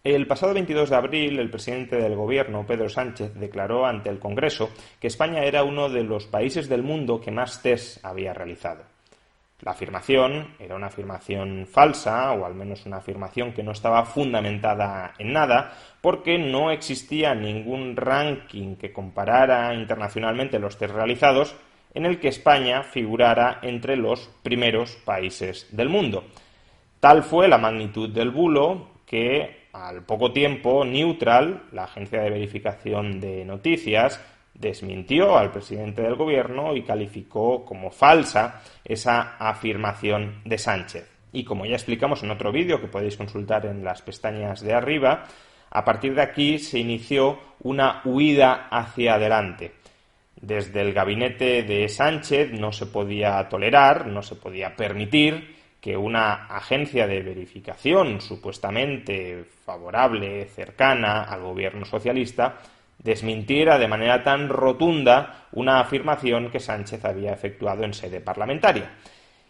El pasado 22 de abril, el presidente del Gobierno, Pedro Sánchez, declaró ante el Congreso que España era uno de los países del mundo que más test había realizado. La afirmación era una afirmación falsa, o al menos una afirmación que no estaba fundamentada en nada, porque no existía ningún ranking que comparara internacionalmente los test realizados en el que España figurara entre los primeros países del mundo. Tal fue la magnitud del bulo que, al poco tiempo, Neutral, la agencia de verificación de noticias, desmintió al presidente del Gobierno y calificó como falsa esa afirmación de Sánchez. Y como ya explicamos en otro vídeo que podéis consultar en las pestañas de arriba, a partir de aquí se inició una huida hacia adelante. Desde el gabinete de Sánchez no se podía tolerar, no se podía permitir que una agencia de verificación supuestamente favorable, cercana al gobierno socialista, desmintiera de manera tan rotunda una afirmación que Sánchez había efectuado en sede parlamentaria.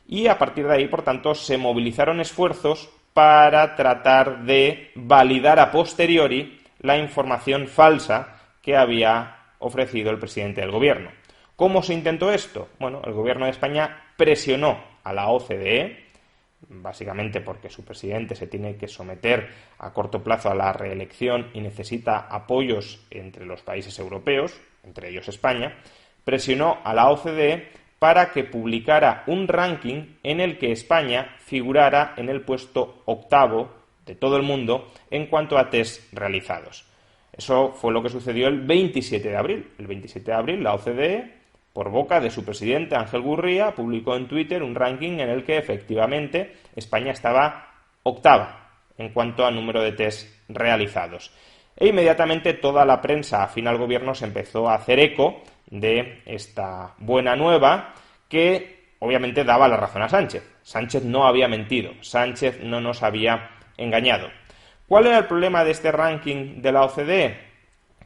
Y a partir de ahí, por tanto, se movilizaron esfuerzos para tratar de validar a posteriori la información falsa que había ofrecido el presidente del Gobierno. ¿Cómo se intentó esto? Bueno, el Gobierno de España presionó a la OCDE, básicamente porque su presidente se tiene que someter a corto plazo a la reelección y necesita apoyos entre los países europeos, entre ellos España, presionó a la OCDE para que publicara un ranking en el que España figurara en el puesto 8º de todo el mundo en cuanto a test realizados. Eso fue lo que sucedió el 27 de abril. El 27 de abril la OCDE, por boca de su presidente Ángel Gurría, publicó en Twitter un ranking en el que efectivamente España estaba 8ª en cuanto a número de test realizados. E inmediatamente toda la prensa afín al gobierno se empezó a hacer eco de esta buena nueva que obviamente daba la razón a Sánchez. Sánchez no había mentido, Sánchez no nos había engañado. ¿Cuál era el problema de este ranking de la OCDE?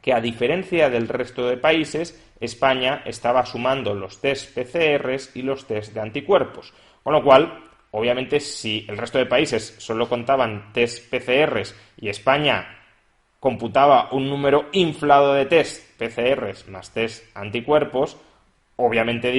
Que a diferencia del resto de países, España estaba sumando los test PCRs y los test de anticuerpos. Con lo cual, obviamente, si el resto de países solo contaban test PCRs y España computaba un número inflado de test PCRs más test anticuerpos, obviamente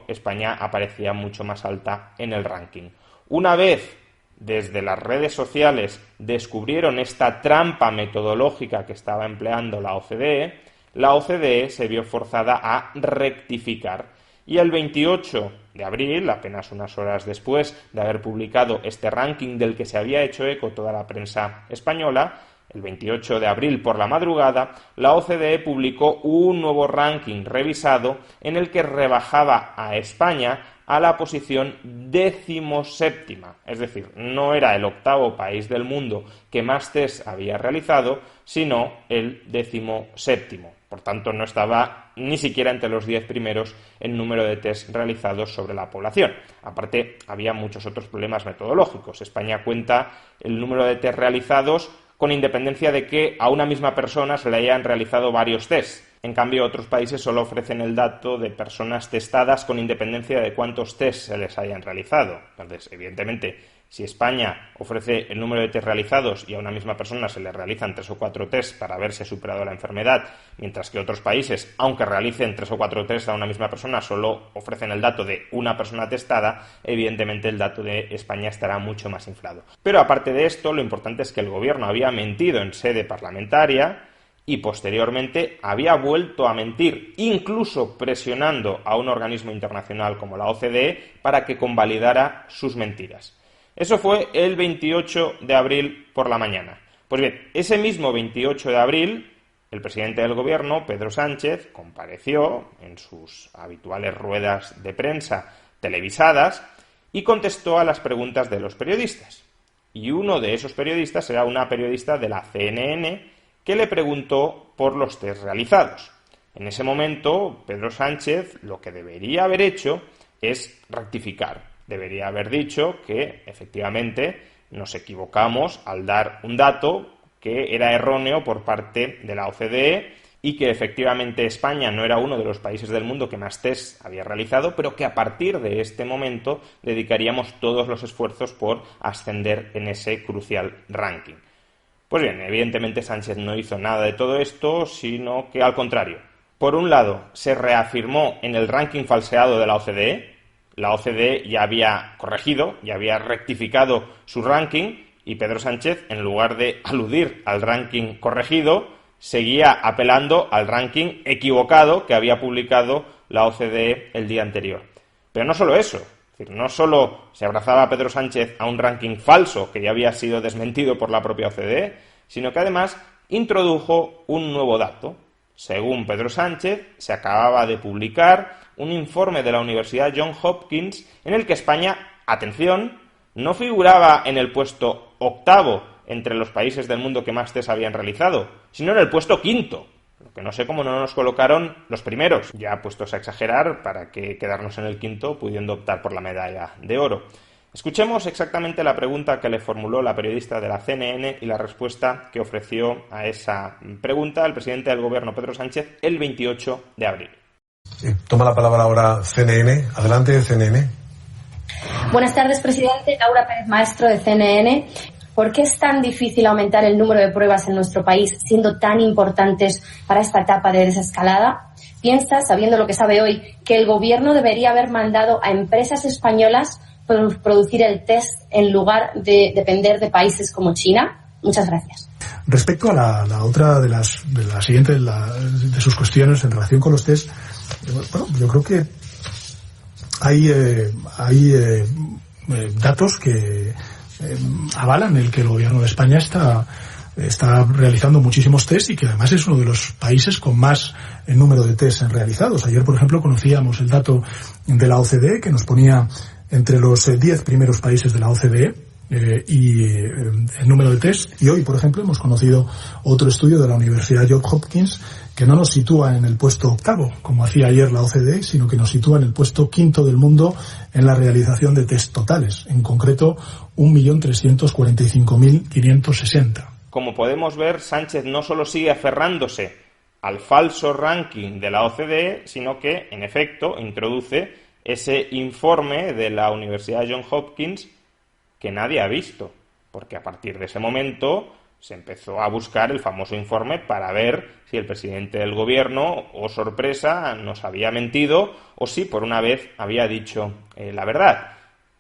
España aparecía mucho más alta en el ranking. Una vez desde las redes sociales descubrieron esta trampa metodológica que estaba empleando la OCDE se vio forzada a rectificar. Y el 28 de abril, apenas unas horas después de haber publicado este ranking del que se había hecho eco toda la prensa española, el 28 de abril por la madrugada, la OCDE publicó un nuevo ranking revisado en el que rebajaba a España a la posición 17ª, es decir, no era el 8º país del mundo que más test había realizado, sino el 17º. Por tanto, no estaba ni siquiera entre los 10 primeros en número de test realizados sobre la población. Aparte, había muchos otros problemas metodológicos. España cuenta el número de test realizados con independencia de que a una misma persona se le hayan realizado varios tests. En cambio, otros países solo ofrecen el dato de personas testadas con independencia de cuántos tests se les hayan realizado. Entonces, evidentemente, si España ofrece el número de test realizados y a una misma persona se le realizan 3 o 4 tests para ver si ha superado la enfermedad, mientras que otros países, aunque realicen 3 o 4 tests a una misma persona, solo ofrecen el dato de una persona testada, evidentemente el dato de España estará mucho más inflado. Pero aparte de esto, lo importante es que el gobierno había mentido en sede parlamentaria y posteriormente había vuelto a mentir, incluso presionando a un organismo internacional como la OCDE para que convalidara sus mentiras. Eso fue el 28 de abril por la mañana. Pues bien, ese mismo 28 de abril, el presidente del Gobierno, Pedro Sánchez, compareció en sus habituales ruedas de prensa televisadas y contestó a las preguntas de los periodistas. Y uno de esos periodistas era una periodista de la CNN que le preguntó por los test realizados. En ese momento, Pedro Sánchez lo que debería haber hecho es rectificar. Debería haber dicho que, efectivamente, nos equivocamos al dar un dato que era erróneo por parte de la OCDE y que, efectivamente, España no era uno de los países del mundo que más test había realizado, pero que a partir de este momento dedicaríamos todos los esfuerzos por ascender en ese crucial ranking. Pues bien, evidentemente Sánchez no hizo nada de todo esto, sino que al contrario. Por un lado, se reafirmó en el ranking falseado de la OCDE. La OCDE ya había corregido, ya había rectificado su ranking, y Pedro Sánchez, en lugar de aludir al ranking corregido, seguía apelando al ranking equivocado que había publicado la OCDE el día anterior. Pero no solo eso, es decir, no solo se abrazaba a Pedro Sánchez a un ranking falso que ya había sido desmentido por la propia OCDE, sino que además introdujo un nuevo dato. Según Pedro Sánchez, se acababa de publicar un informe de la Universidad Johns Hopkins en el que España, atención, no figuraba en el puesto 8º entre los países del mundo que más test habían realizado, sino en el puesto 5º. Lo que no sé cómo no nos colocaron los primeros, ya puestos a exagerar, para que quedarnos en el 5º pudiendo optar por la medalla de oro. Escuchemos exactamente la pregunta que le formuló la periodista de la CNN y la respuesta que ofreció a esa pregunta el presidente del Gobierno, Pedro Sánchez, el 28 de abril. Toma la palabra ahora CNN. Adelante, CNN. Buenas tardes, presidente. Laura Pérez Maestro, de CNN. ¿Por qué es tan difícil aumentar el número de pruebas en nuestro país, siendo tan importantes para esta etapa de desescalada? ¿Piensa, sabiendo lo que sabe hoy, que el Gobierno debería haber mandado a empresas españolas producir el test en lugar de depender de países como China? Muchas gracias. Respecto a la otra de la siguiente de sus cuestiones en relación con los test, bueno, yo creo que hay datos que avalan el que el Gobierno de España está realizando muchísimos test y que además es uno de los países con más número de test realizados. Ayer, por ejemplo, conocíamos el dato de la OCDE que nos ponía entre los 10 primeros países de la OCDE y el número de test. Y hoy, por ejemplo, hemos conocido otro estudio de la Universidad Johns Hopkins que no nos sitúa en el puesto 8º, como hacía ayer la OCDE, sino que nos sitúa en el puesto 5º del mundo en la realización de test totales, en concreto 1.345.560. Como podemos ver, Sánchez no solo sigue aferrándose al falso ranking de la OCDE, sino que, en efecto, introduce ese informe de la Universidad Johns Hopkins que nadie ha visto, porque a partir de ese momento se empezó a buscar el famoso informe para ver si el presidente del Gobierno, oh sorpresa, nos había mentido o si por una vez había dicho la verdad.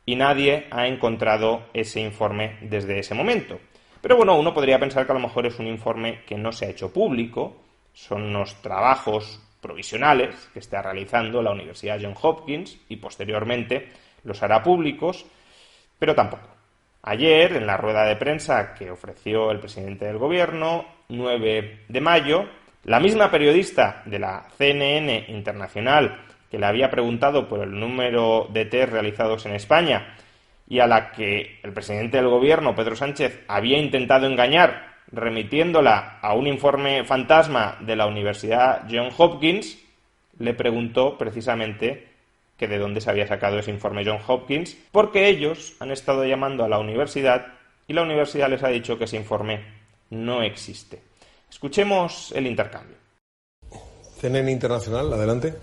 Y nadie ha encontrado ese informe desde ese momento. Pero bueno, uno podría pensar que a lo mejor es un informe que no se ha hecho público, son unos trabajos provisionales que está realizando la Universidad Johns Hopkins y posteriormente los hará públicos, pero tampoco. Ayer, en la rueda de prensa que ofreció el presidente del Gobierno, 9 de mayo, la misma periodista de la CNN Internacional que le había preguntado por el número de test realizados en España y a la que el presidente del Gobierno, Pedro Sánchez, había intentado engañar remitiéndola a un informe fantasma de la Universidad Johns Hopkins, le preguntó precisamente que de dónde se había sacado ese informe Johns Hopkins, porque ellos han estado llamando a la universidad y la universidad les ha dicho que ese informe no existe. Escuchemos el intercambio. CNN Internacional, adelante.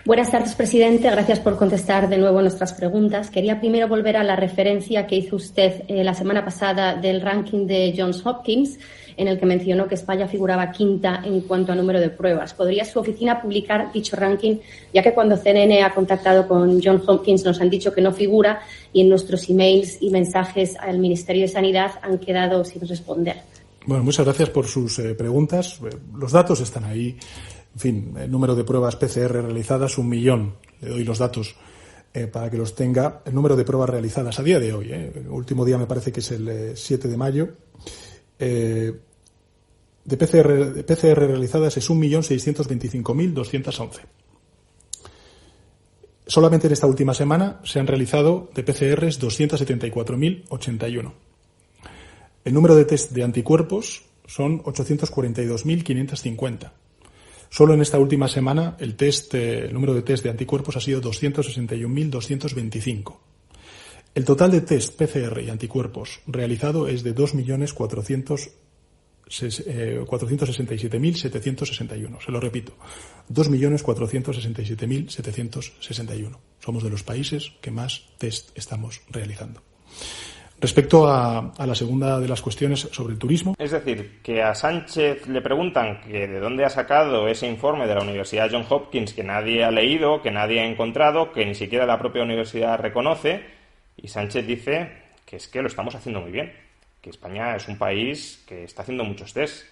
Buenas tardes, presidente. Gracias por contestar de nuevo nuestras preguntas. Quería primero volver a la referencia que hizo usted la semana pasada del ranking de Johns Hopkins, en el que mencionó que España figuraba quinta en cuanto a número de pruebas. ¿Podría su oficina publicar dicho ranking, ya que cuando CNN ha contactado con Johns Hopkins nos han dicho que no figura y en nuestros emails y mensajes al Ministerio de Sanidad han quedado sin responder? Bueno, muchas gracias por sus preguntas. Los datos están ahí. En fin, el número de pruebas PCR realizadas, 1 millón. Le doy los datos para que los tenga. El número de pruebas realizadas a día de hoy, el último día me parece que es el 7 de mayo, de PCR realizadas es 1.625.211. Solamente en esta última semana se han realizado de PCRs 274.081. El número de test de anticuerpos son 842.550. Solo en esta última semana el número de test de anticuerpos ha sido 261.225. El total de test PCR y anticuerpos realizado es de 2.467.761. Se lo repito, 2.467.761. Somos de los países que más test estamos realizando. Respecto a la segunda de las cuestiones sobre el turismo. Es decir, que a Sánchez le preguntan que de dónde ha sacado ese informe de la Universidad Johns Hopkins que nadie ha leído, que nadie ha encontrado, que ni siquiera la propia universidad reconoce, y Sánchez dice que es que lo estamos haciendo muy bien, que España es un país que está haciendo muchos test,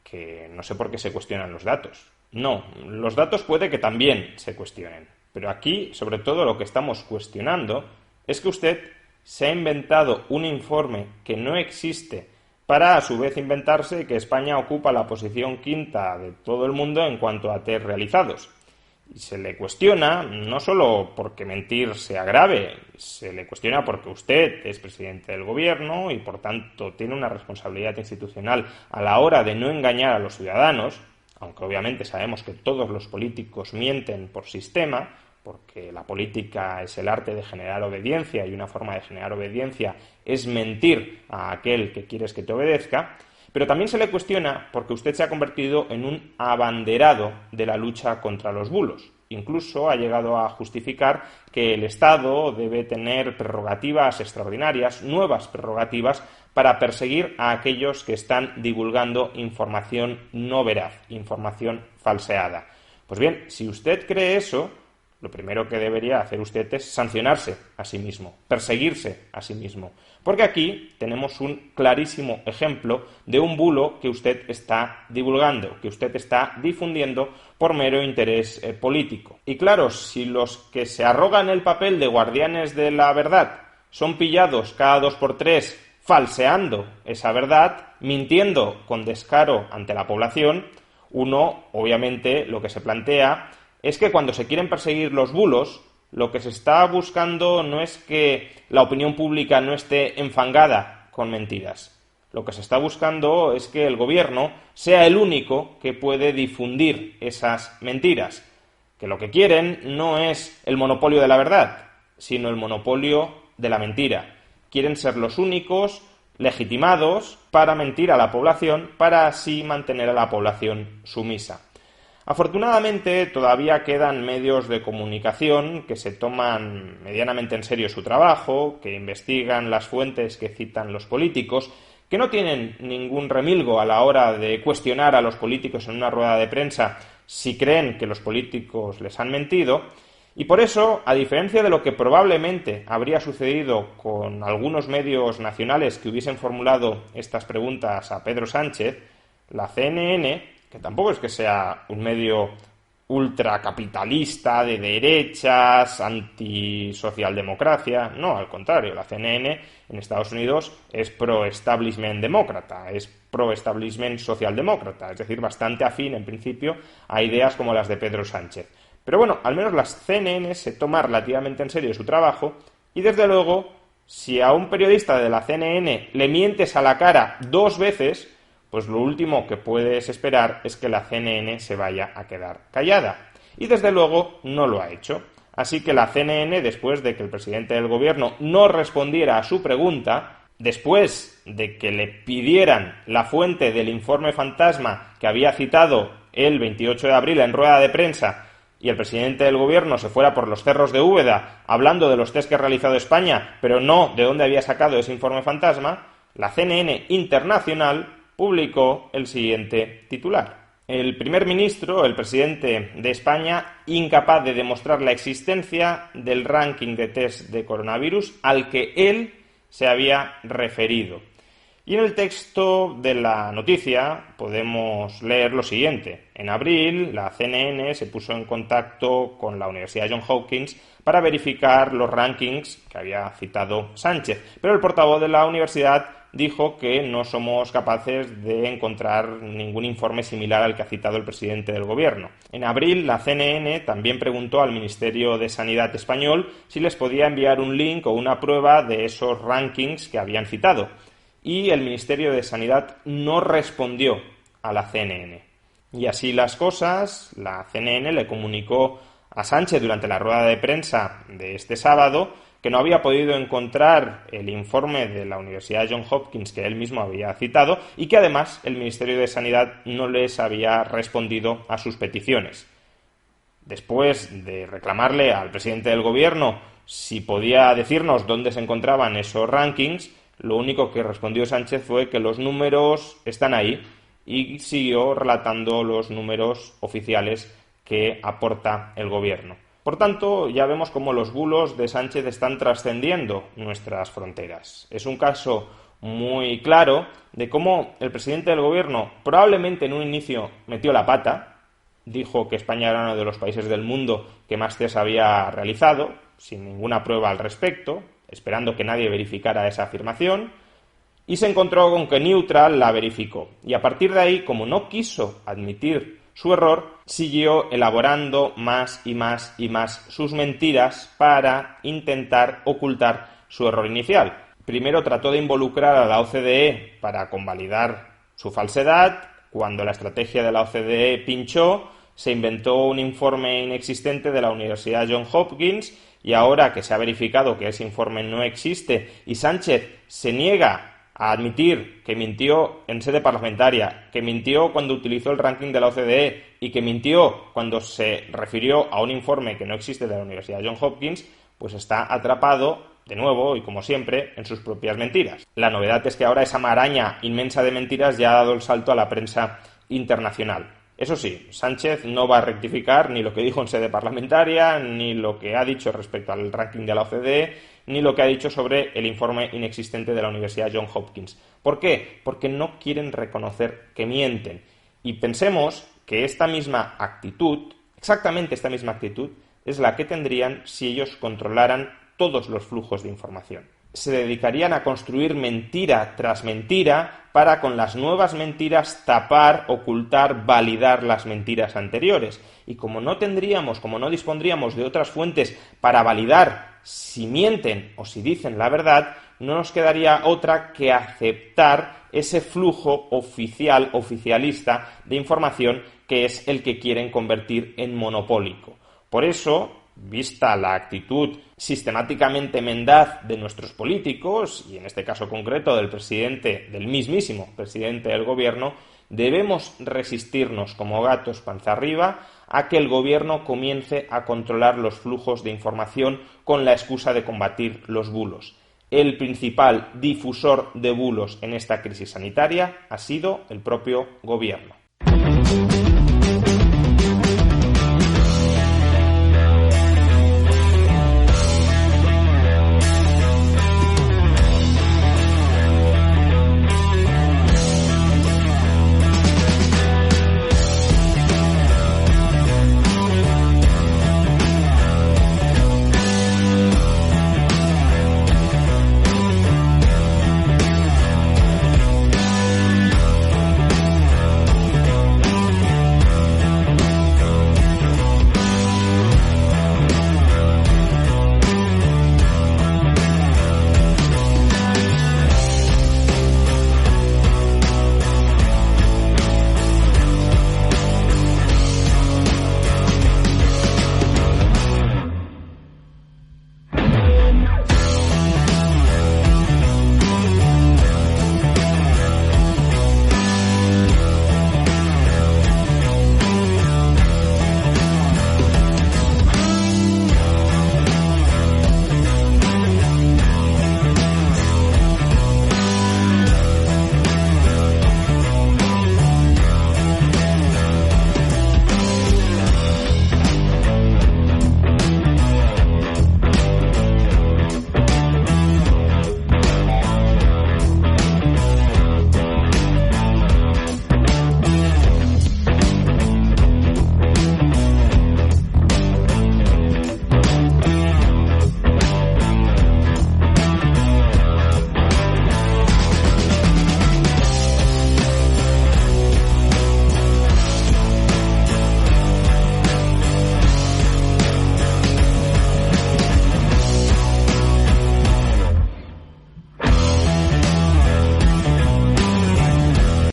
que no sé por qué se cuestionan los datos. No, los datos puede que también se cuestionen, pero aquí, sobre todo, lo que estamos cuestionando es que usted se ha inventado un informe que no existe para, a su vez, inventarse que España ocupa la posición quinta de todo el mundo en cuanto a test realizados. Y se le cuestiona no solo porque mentir sea grave, se le cuestiona porque usted es presidente del gobierno y, por tanto, tiene una responsabilidad institucional a la hora de no engañar a los ciudadanos, aunque obviamente sabemos que todos los políticos mienten por sistema, porque la política es el arte de generar obediencia y una forma de generar obediencia es mentir a aquel que quieres que te obedezca, pero también se le cuestiona porque usted se ha convertido en un abanderado de la lucha contra los bulos. Incluso ha llegado a justificar que el Estado debe tener prerrogativas extraordinarias, nuevas prerrogativas, para perseguir a aquellos que están divulgando información no veraz, información falseada. Pues bien, si usted cree eso, lo primero que debería hacer usted es sancionarse a sí mismo, perseguirse a sí mismo. Porque aquí tenemos un clarísimo ejemplo de un bulo que usted está divulgando, que usted está difundiendo por mero interés político. Y claro, si los que se arrogan el papel de guardianes de la verdad son pillados cada 2 por 3 falseando esa verdad, mintiendo con descaro ante la población, uno, obviamente, lo que se plantea es que cuando se quieren perseguir los bulos, lo que se está buscando no es que la opinión pública no esté enfangada con mentiras. Lo que se está buscando es que el gobierno sea el único que puede difundir esas mentiras. Que lo que quieren no es el monopolio de la verdad, sino el monopolio de la mentira. Quieren ser los únicos legitimados para mentir a la población, para así mantener a la población sumisa. Afortunadamente, todavía quedan medios de comunicación que se toman medianamente en serio su trabajo, que investigan las fuentes que citan los políticos, que no tienen ningún remilgo a la hora de cuestionar a los políticos en una rueda de prensa si creen que los políticos les han mentido, y por eso, a diferencia de lo que probablemente habría sucedido con algunos medios nacionales que hubiesen formulado estas preguntas a Pedro Sánchez, la CNN, que tampoco es que sea un medio ultracapitalista, de derechas, antisocialdemocracia, no, al contrario, la CNN en Estados Unidos es pro-establishment demócrata, es pro-establishment socialdemócrata, es decir, bastante afín en principio a ideas como las de Pedro Sánchez. Pero bueno, al menos las CNN se toma relativamente en serio su trabajo y desde luego, si a un periodista de la CNN le mientes a la cara 2 veces, pues lo último que puedes esperar es que la CNN se vaya a quedar callada. Y desde luego no lo ha hecho. Así que la CNN, después de que el presidente del gobierno no respondiera a su pregunta, después de que le pidieran la fuente del informe fantasma que había citado el 28 de abril en rueda de prensa, y el presidente del gobierno se fuera por los cerros de Úbeda hablando de los test que ha realizado España, pero no de dónde había sacado ese informe fantasma, la CNN Internacional publicó el siguiente titular. El primer ministro, el presidente de España, incapaz de demostrar la existencia del ranking de test de coronavirus al que él se había referido. Y en el texto de la noticia podemos leer lo siguiente. En abril, la CNN se puso en contacto con la Universidad Johns Hopkins para verificar los rankings que había citado Sánchez. Pero el portavoz de la universidad dijo que no somos capaces de encontrar ningún informe similar al que ha citado el presidente del gobierno. En abril, la CNN también preguntó al Ministerio de Sanidad español si les podía enviar un link o una prueba de esos rankings que habían citado. Y el Ministerio de Sanidad no respondió a la CNN. Y así las cosas, la CNN le comunicó a Sánchez durante la rueda de prensa de este sábado que no había podido encontrar el informe de la Universidad Johns Hopkins que él mismo había citado y que además el Ministerio de Sanidad no les había respondido a sus peticiones. Después de reclamarle al presidente del gobierno si podía decirnos dónde se encontraban esos rankings, lo único que respondió Sánchez fue que los números están ahí y siguió relatando los números oficiales que aporta el gobierno. Por tanto, ya vemos cómo los bulos de Sánchez están trascendiendo nuestras fronteras. Es un caso muy claro de cómo el presidente del gobierno probablemente en un inicio metió la pata, dijo que España era uno de los países del mundo que más test había realizado, sin ninguna prueba al respecto, esperando que nadie verificara esa afirmación, y se encontró con que Neutral la verificó. Y a partir de ahí, como no quiso admitir su error, siguió elaborando más y más y más sus mentiras para intentar ocultar su error inicial. Primero trató de involucrar a la OCDE para convalidar su falsedad. Cuando la estrategia de la OCDE pinchó, se inventó un informe inexistente de la Universidad Johns Hopkins, y ahora que se ha verificado que ese informe no existe y Sánchez se niega a admitir que mintió en sede parlamentaria, que mintió cuando utilizó el ranking de la OCDE y que mintió cuando se refirió a un informe que no existe de la Universidad Johns Hopkins, pues está atrapado, de nuevo y como siempre, en sus propias mentiras. La novedad es que ahora esa maraña inmensa de mentiras ya ha dado el salto a la prensa internacional. Eso sí, Sánchez no va a rectificar ni lo que dijo en sede parlamentaria, ni lo que ha dicho respecto al ranking de la OCDE, ni lo que ha dicho sobre el informe inexistente de la Universidad Johns Hopkins. ¿Por qué? Porque no quieren reconocer que mienten. Y pensemos que esta misma actitud, exactamente esta misma actitud, es la que tendrían si ellos controlaran todos los flujos de información. Se dedicarían a construir mentira tras mentira para con las nuevas mentiras tapar, ocultar, validar las mentiras anteriores. Y como no dispondríamos de otras fuentes para validar si mienten o si dicen la verdad, no nos quedaría otra que aceptar ese flujo oficialista de información que es el que quieren convertir en monopólico. Por eso, vista la actitud sistemáticamente mendaz de nuestros políticos, y en este caso concreto del mismísimo presidente del gobierno, debemos resistirnos como gatos panza arriba a que el gobierno comience a controlar los flujos de información con la excusa de combatir los bulos. El principal difusor de bulos en esta crisis sanitaria ha sido el propio gobierno.